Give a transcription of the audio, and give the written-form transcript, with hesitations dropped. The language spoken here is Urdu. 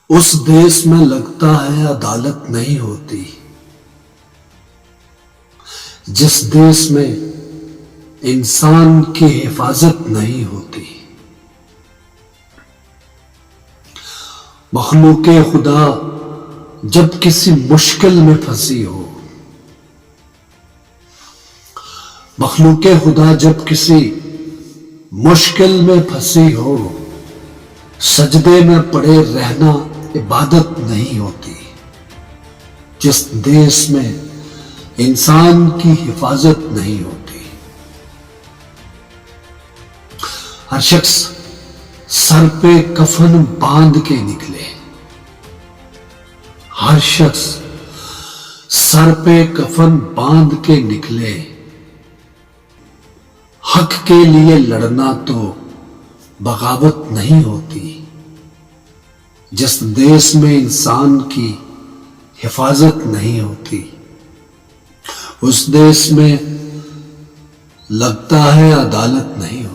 اس دیس میں لگتا ہے عدالت نہیں ہوتی جس دیس میں انسان کی حفاظت نہیں ہوتی۔ مخلوق خدا جب کسی مشکل میں پھنسی ہو، مخلوق خدا جب کسی مشکل میں پھنسی ہو، سجدے میں پڑے رہنا عبادت نہیں ہوتی۔ جس دیس میں انسان کی حفاظت نہیں ہوتی، ہر شخص سر پہ کفن باندھ کے نکلے، ہر شخص سر پہ کفن باندھ کے نکلے۔ حق کے لیے لڑنا تو بغاوت نہیں ہوتی۔ جس دیس میں انسان کی حفاظت نہیں ہوتی، اس دیس میں لگتا ہے عدالت نہیں ہوتی۔